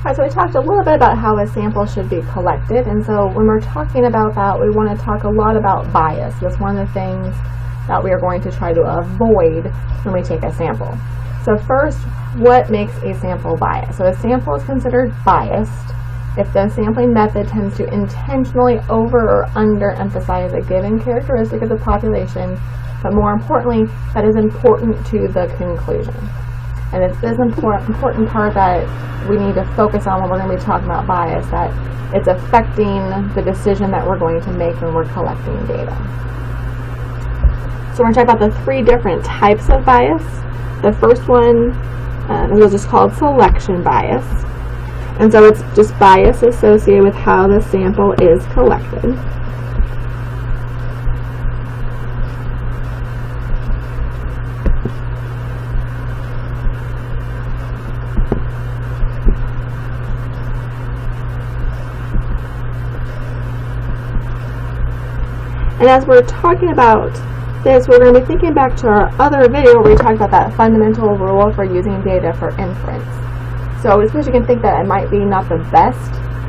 Alright, so we talked a little bit about how a sample should be collected, and so when we're talking about that, we want to talk a lot about bias. That's one of the things that we are going to try to avoid when we take a sample. So first, what makes a sample biased? So a sample is considered biased if the sampling method tends to intentionally over or underemphasize a given characteristic of the population, but more importantly, that is important to the conclusion. And it's this important part that we need to focus on when we're going to be talking about bias, that it's affecting the decision that we're going to make when we're collecting data. So we're going to talk about the three different types of bias. The first one is just called selection bias. And so it's just bias associated with how the sample is collected. And as we're talking about this, we're going to be thinking back to our other video where we talked about that fundamental rule for using data for inference. So I suppose you can think that it might be not the best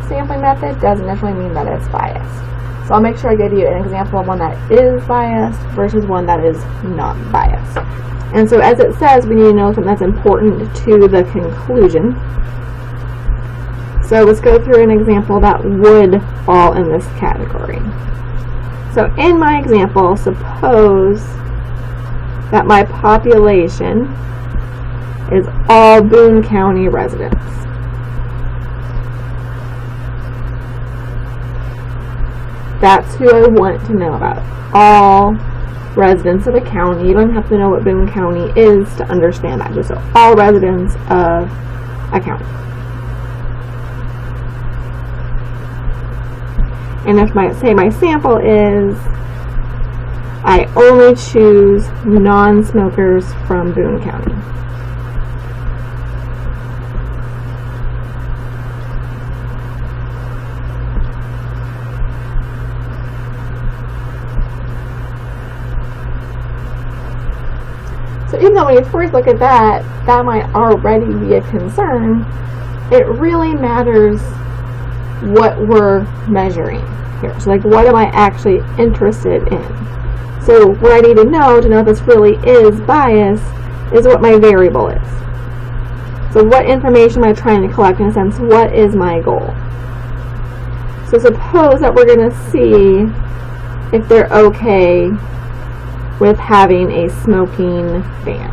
sampling method, doesn't necessarily mean that it's biased. So I'll make sure I give you an example of one that is biased versus one that is not biased. And so as it says, we need to know something that's important to the conclusion. So let's go through an example that would fall in this category. So in my example, suppose that my population is all Boone County residents. That's who I want to know about. All residents of a county. You don't have to know what Boone County is to understand that. Just all residents of a county. And if my sample is, I only choose non-smokers from Boone County. So even though when you first look at that, that might already be a concern, it really matters what we're measuring here. So like, what am I actually interested in? So what I need to know if this really is bias is what my variable is. So what information am I trying to collect? In a sense, what is my goal? So suppose that we're going to see if they're okay with having a smoking ban.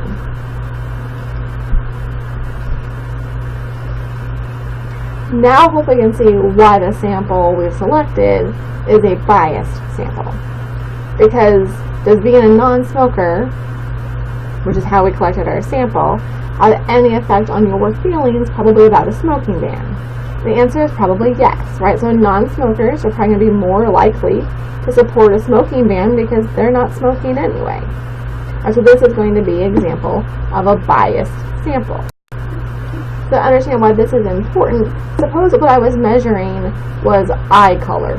Now hopefully you can see why the sample we've selected is a biased sample. Because does being a non-smoker, which is how we collected our sample, have any effect on your feelings probably about a smoking ban? The answer is probably yes, right? So non-smokers are probably going to be more likely to support a smoking ban because they're not smoking anyway. So this is going to be an example of a biased sample. To understand why this is important, suppose what I was measuring was eye color.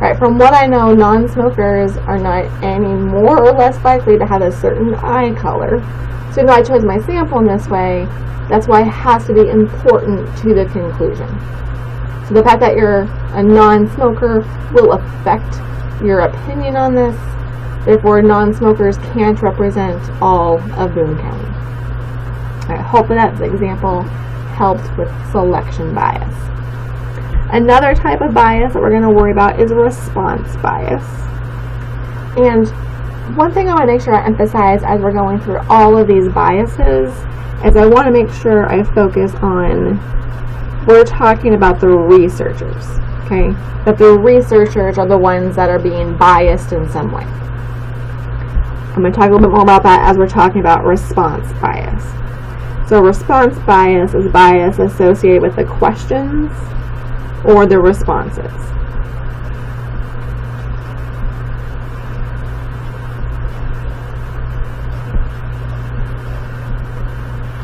Right, from what I know, non-smokers are not any more or less likely to have a certain eye color. So even though I chose my sample in this way, that's why it has to be important to the conclusion. So the fact that you're a non-smoker will affect your opinion on this. Therefore, non-smokers can't represent all of Boone County. I hope that example helped with selection bias. Another type of bias that we're going to worry about is response bias. And one thing I want to make sure I emphasize as we're going through all of these biases is I want to make sure I focus on, we're talking about the researchers, okay? That the researchers are the ones that are being biased in some way. I'm going to talk a little bit more about that as we're talking about response bias. So response bias is bias associated with the questions or the responses.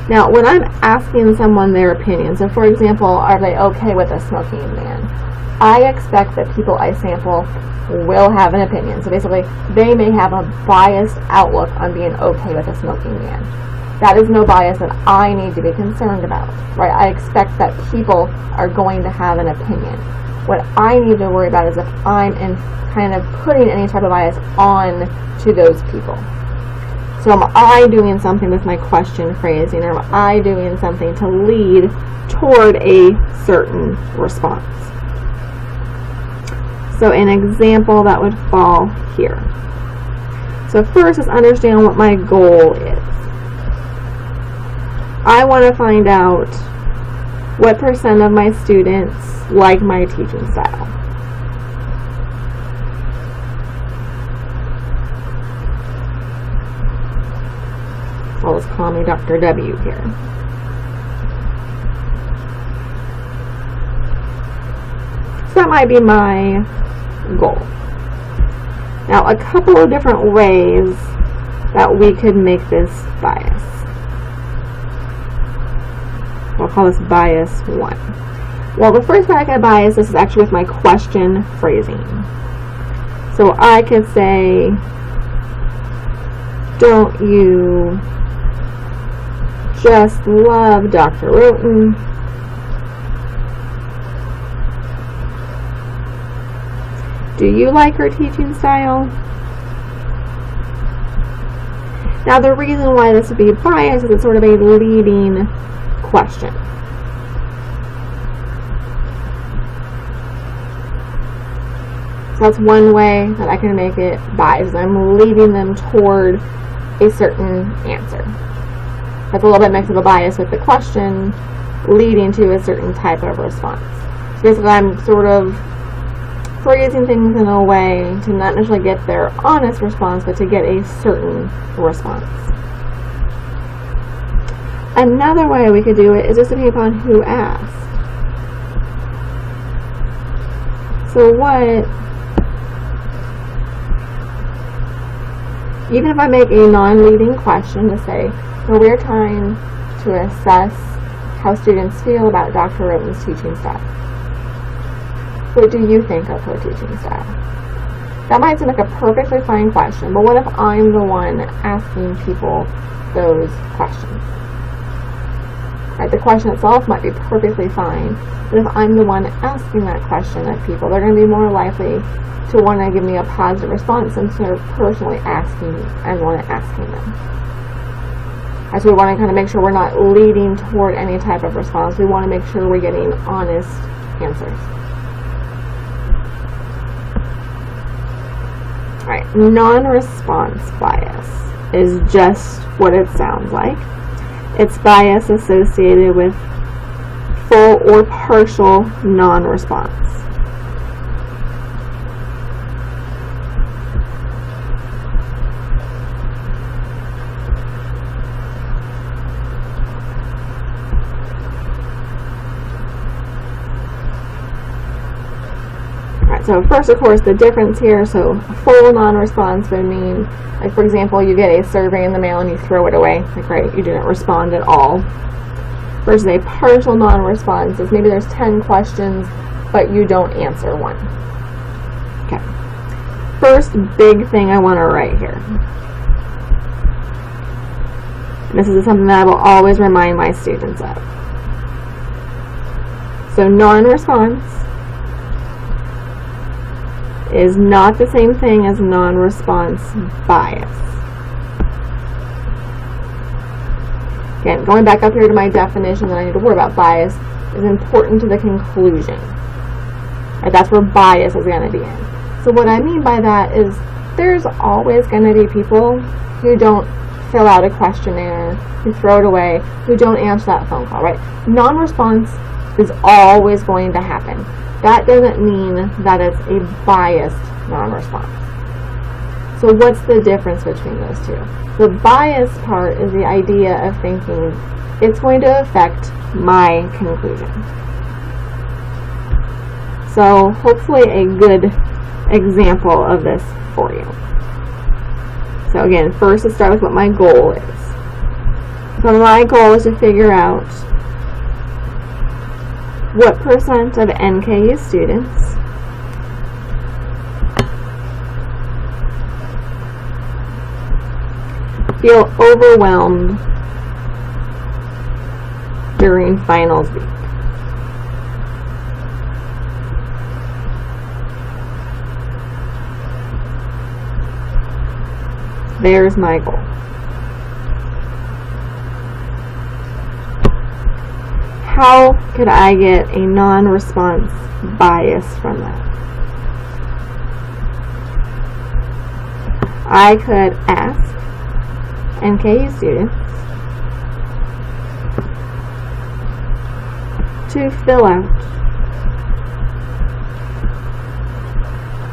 Now, when I'm asking someone their opinion, so for example, are they okay with a smoking ban? I expect that people I sample will have an opinion. So basically, they may have a biased outlook on being okay with a smoking ban. That is no bias that I need to be concerned about, right? I expect that people are going to have an opinion. What I need to worry about is if I'm kind of putting any type of bias on to those people. So am I doing something with my question phrasing, or am I doing something to lead toward a certain response? So an example that would fall here. So first, let's understand what my goal is. I want to find out what % of my students like my teaching style. I'll just call me Dr. W here. So that might be my goal. Now, a couple of different ways that we could make this bias. I'll call this bias 1. Well, the first way I could bias this is actually with my question phrasing. So I could say, don't you just love Dr. Roten? Do you like her teaching style? Now, the reason why this would be biased is it's sort of a leading question. So that's one way that I can make it biased. I'm leading them toward a certain answer. That's a little bit mixed of a bias with the question leading to a certain type of response. So basically, I'm sort of phrasing things in a way to not necessarily get their honest response, but to get a certain response. Another way we could do it is just depending upon who asked. So even if I make a non-leading question to say, well, we're trying to assess how students feel about Dr. Roten's teaching style. What do you think of her teaching style? That might seem like a perfectly fine question, but what if I'm the one asking people those questions? Right, the question itself might be perfectly fine, but if I'm the one asking that question of people, they're going to be more likely to want to give me a positive response since they're personally asking me as the one asking them. So we want to kind of make sure we're not leading toward any type of response. We want to make sure we're getting honest answers. Alright, non-response bias is just what it sounds like. It's bias associated with full or partial non-response. So first, of course, the difference here, so full non-response would mean, like for example, you get a survey in the mail and you throw it away, like right, you didn't respond at all. Versus a partial non-response is maybe there's 10 questions, but you don't answer one. Okay. First big thing I want to write here. And this is something that I will always remind my students of. So non-response is not the same thing as non-response bias. Again, going back up here to my definition that I need to worry about bias is important to the conclusion. Right, that's where bias is going to be in. So what I mean by that is there's always going to be people who don't fill out a questionnaire, who throw it away, who don't answer that phone call, right? Non-response is always going to happen. That doesn't mean that it's a biased non-response. So what's the difference between those two? The bias part is the idea of thinking it's going to affect my conclusion. So hopefully a good example of this for you. So again, first let's start with what my goal is. So my goal is to figure out what % of NKU students feel overwhelmed during finals week. There's my goal. How could I get a non-response bias from that? I could ask NKU students to fill out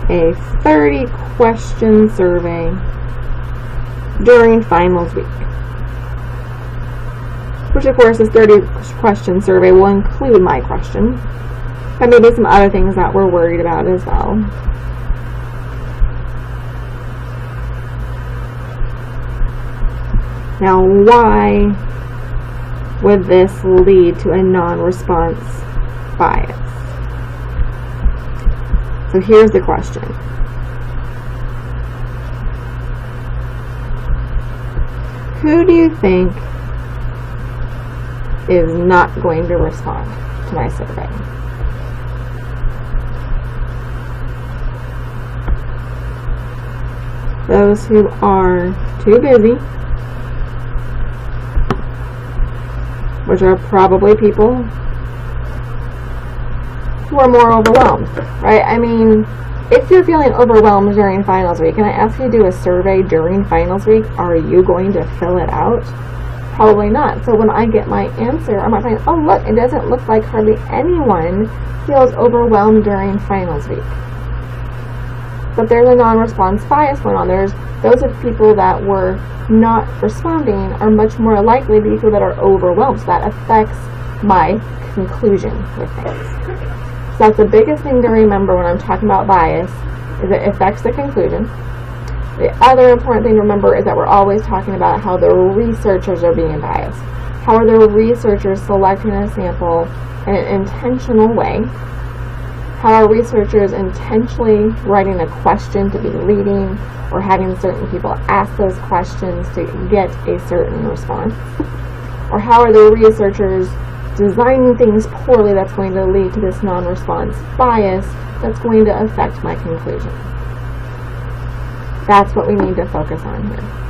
a 30-question survey during finals week. Which, of course, this 30-question survey will include my question, and maybe some other things that we're worried about as well. Now, why would this lead to a non-response bias? So here's the question. Who do you think is not going to respond to my survey? Those who are too busy, which are probably people who are more overwhelmed, right? I mean, if you're feeling overwhelmed during finals week and I ask you to do a survey during finals week, are you going to fill it out? Probably not. So when I get my answer, I might find, oh look, it doesn't look like hardly anyone feels overwhelmed during finals week. But there's a non-response bias going on. There's those of people that were not responding are much more likely to be people that are overwhelmed. So that affects my conclusion with things. So that's the biggest thing to remember when I'm talking about bias, is it affects the conclusion. The other important thing to remember is that we're always talking about how the researchers are being biased. How are the researchers selecting a sample in an intentional way? How are researchers intentionally writing a question to be leading or having certain people ask those questions to get a certain response? Or how are the researchers designing things poorly that's going to lead to this non-response bias that's going to affect my conclusion? That's what we need to focus on here.